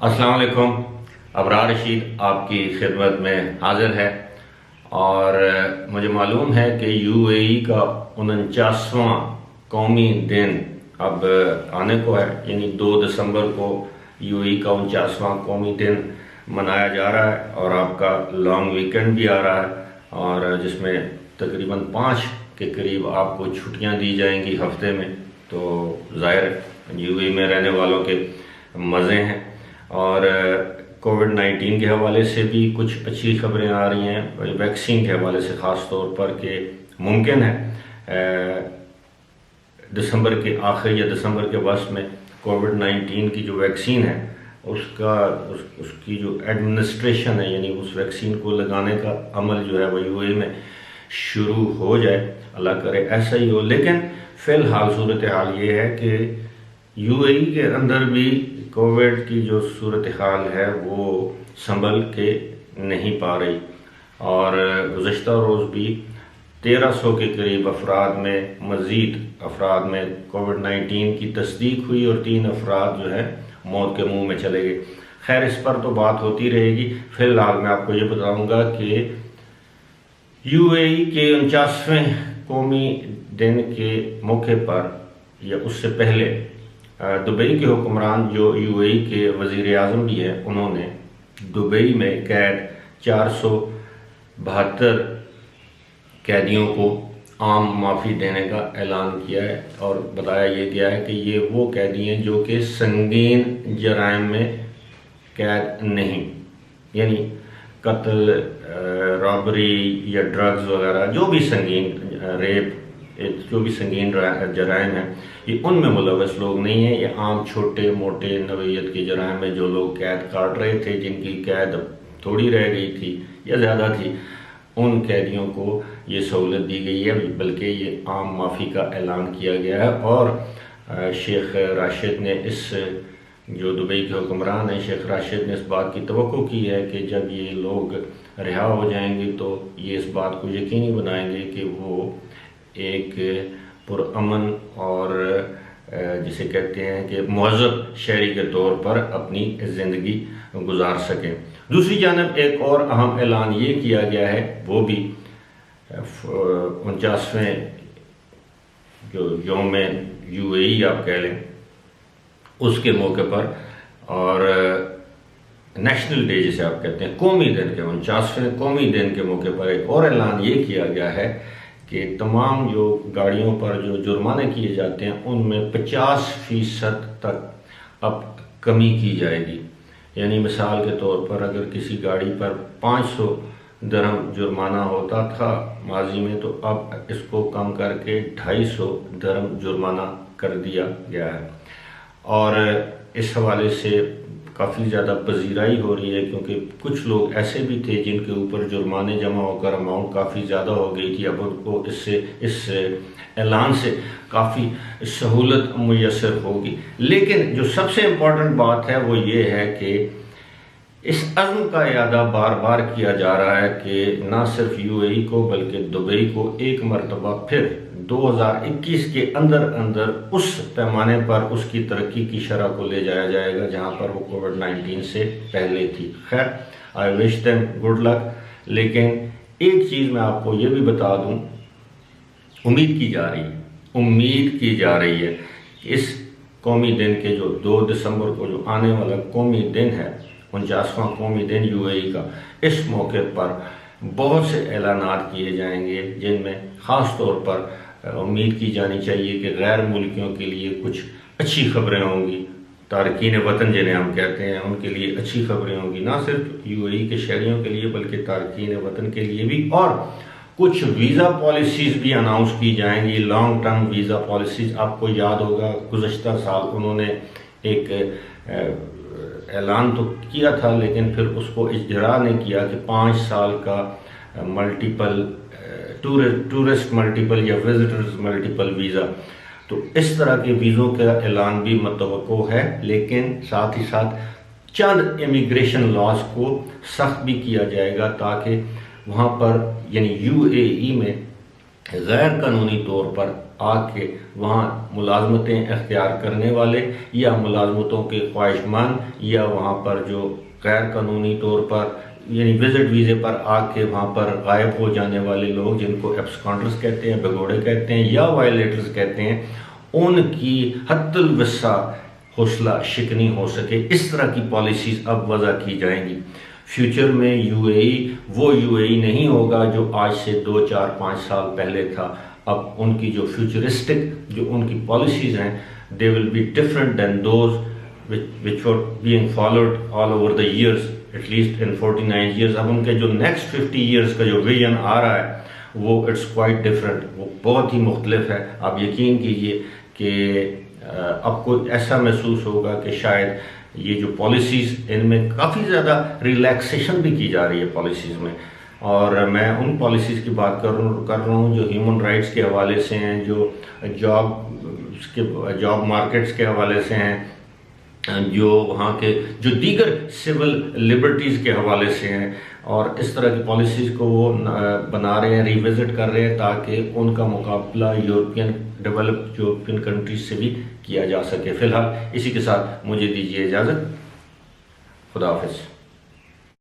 अस्सलाम वालेकुम। अबरार रशीद आपकी खिदमत में हाजिर है और मुझे मालूम है कि यूएई का 49वां कौमी दिन अब आने को है, यानी 2 दिसंबर को यूएई का 49वां कौमी दिन मनाया जा रहा है और आपका लॉन्ग वीकेंड भी आ रहा है और जिसमें तकरीबन 5 के करीब आपको छुट्टियां दी जाएंगी हफ्ते में। तो ज़ाहिर यूएई में रहने वालों के मज़े हैं और कोविड-19 के हवाले से भी कुछ अच्छी खबरें आ रही हैं, वैक्सीन के हवाले से ख़ास तौर पर कि मुमकिन है दिसंबर के आखिर या दिसंबर के वस्त में कोविड-19 की जो वैक्सीन है उसकी जो एडमिनिस्ट्रेशन है, यानी उस वैक्सीन को लगाने का अमल जो है वो यूएई में शुरू हो जाए। अल्लाह करे ऐसा ही हो। लेकिन फ़िलहाल सूरत हाल ये है कि यूएई के अंदर भी कोविड की जो सूरत हाल है वो संभल के नहीं पा रही और गुज़श्ता रोज़ भी 1300 के करीब अफराद में मज़ीद अफराद में कोविड-19 की तस्दीक हुई और 3 अफराद जो है मौत के मुंह में चले गए। खैर, इस पर तो बात होती रहेगी। फ़िलहाल मैं आपको ये बताऊंगा कि यूएई के 49वें कौमी दिन के मौके पर या उससे पहले दुबई के हुक्मरान जो यूएई के वज़ीर आज़म भी हैं, उन्होंने दुबई में कैद 472 कैदियों को आम माफ़ी देने का ऐलान किया है और बताया ये गया है कि ये वो कैदी हैं जो कि संगीन जराइम में कैद नहीं, यानी कत्ल, रॉबरी या ड्रग्स वगैरह जो भी संगीन, रेप, जो भी संगीन जराइम है ये उनमें मुलव्वस लोग नहीं हैं। ये आम छोटे मोटे नवीयत के जराइम में जो लोग कैद काट रहे थे, जिनकी कैद थोड़ी रह गई थी या ज़्यादा थी, उन कैदियों को ये सहूलत दी गई है, बल्कि ये आम माफ़ी का ऐलान किया गया है। और शेख राशिद ने इस जो दुबई के हुक्मरान हैं, शेख राशिद ने इस बात की तवक्को की है कि जब ये लोग रिहा हो जाएंगे तो ये इस बात को यकीनी बनाएंगे कि वो एक पुरअमन और जिसे कहते हैं कि मुहज़्ज़ब शहरी के तौर पर अपनी ज़िंदगी गुजार सकें। दूसरी जानब एक और अहम ऐलान ये किया गया है, वो भी 49वें जो यौम यूएई आप कह लें उसके मौके पर और नेशनल डे जिसे आप कहते हैं, कौमी दिन के 49वें कौमी दिन के मौके पर एक और ऐलान ये किया गया है कि तमाम जो गाड़ियों पर जो जुर्माने किए जाते हैं उनमें 50% तक अब कमी की जाएगी। यानी मिसाल के तौर पर अगर किसी गाड़ी पर 500 दिरहम जुर्माना होता था माजी में, तो अब इसको कम करके 250 दिरहम जुर्माना कर दिया गया है और इस हवाले से काफ़ी ज़्यादा पजीराई हो रही है, क्योंकि कुछ लोग ऐसे भी थे जिनके ऊपर जुर्माने जमा होकर अमाउंट काफ़ी ज़्यादा हो गई थी। अब उनको इस ऐलान से काफ़ी सहूलत मुयस्सर होगी। लेकिन जो सबसे इम्पोर्टेंट बात है वो ये है कि इस अज़्म का इयादा बार बार किया जा रहा है कि ना सिर्फ यूएई को बल्कि दुबई को एक मरतबा फिर 2021 के अंदर उस पैमाने पर उसकी तरक्की की शरह को ले जाया जाएगा जहां पर वो कोविड-19 से पहले थी। खैर, I wish them good luck. लेकिन एक चीज़ मैं आपको ये भी बता दूं, उम्मीद की जा रही है कि इस कौमी दिन के जो 2 दिसंबर को जो आने वाला कौमी दिन है, 49वां कौमी दिन यूएई का, इस मौके पर बहुत से ऐलानात किए जाएंगे जिनमें ख़ास तौर पर उम्मीद की जानी चाहिए कि गैर मुल्कियों के लिए कुछ अच्छी खबरें होंगी। तारकीन वतन जिन्हें हम कहते हैं उनके लिए अच्छी खबरें होंगी, ना सिर्फ यूएई के शहरियों के लिए बल्कि तारकीन वतन के लिए भी। और कुछ वीज़ा पॉलिसीज़ भी अनाउंस की जाएंगी, लॉन्ग टर्म वीज़ा पॉलिसीज़। आपको याद होगा गुज़श्ता साल उन्होंने एक ऐलान तो किया था लेकिन फिर उसको इजरा नहीं किया कि 5 साल का मल्टीपल टूरिस्ट मल्टीपल या विजिटर्स मल्टीपल वीज़ा। तो इस तरह के वीज़ों का ऐलान भी मुतवक्को है, लेकिन साथ ही साथ चंद इमिग्रेशन लॉज को सख्त भी किया जाएगा ताकि वहाँ पर यानी यूएई में गैर कानूनी तौर पर आके वहाँ मुलाजमतें अख्तियार करने वाले या मुलाजमतों के ख्वाहिशमंद या वहाँ पर जो गैर कानूनी तौर पर यानी विजिट वीज़े पर आके वहाँ पर गायब हो जाने वाले लोग, जिनको एब्सकॉन्डर्स कहते हैं, भगोड़े कहते हैं या वायलेटर्स कहते हैं, उनकी हद्दुल वसा हौसला शिकनी हो सके, इस तरह की पॉलिसीज़ अब वज़ा की जाएंगी। फ्यूचर में यूएई वो यूएई नहीं होगा जो आज से 2, 4, 5 साल पहले था। अब उनकी जो फ्यूचरिस्टिक जो उनकी पॉलिसीज़ हैं, they will be different than those which were being followed all over the years, at least in 49 years। अब उनके जो नेक्स्ट 50 years का जो विजन आ रहा है वो इट्स क्वाइट डिफरेंट, वो बहुत ही मुख्तलिफ है। आप यकीन कीजिए कि आपको ऐसा महसूस होगा कि शायद ये जो पॉलिसीज़, इनमें काफ़ी ज़्यादा रिलैक्सेशन भी की जा रही है पॉलिसीज़ में। और मैं उन पॉलिसीज़ की बात कर रहा हूँ जो ह्यूमन राइट्स के हवाले से हैं, जो जॉब मार्केट्स के हवाले से हैं, जो वहाँ के जो दीगर सिविल लिबर्टीज़ के हवाले से हैं। और इस तरह की पॉलिसीज़ को वो बना रहे हैं, रिविज़िट कर रहे हैं, ताकि उनका मुकाबला डेवलप्ड यूरोपियन कंट्रीज से भी किया जा सके। फ़िलहाल इसी के साथ मुझे दीजिए इजाज़त। खुदा हाफ़िज़।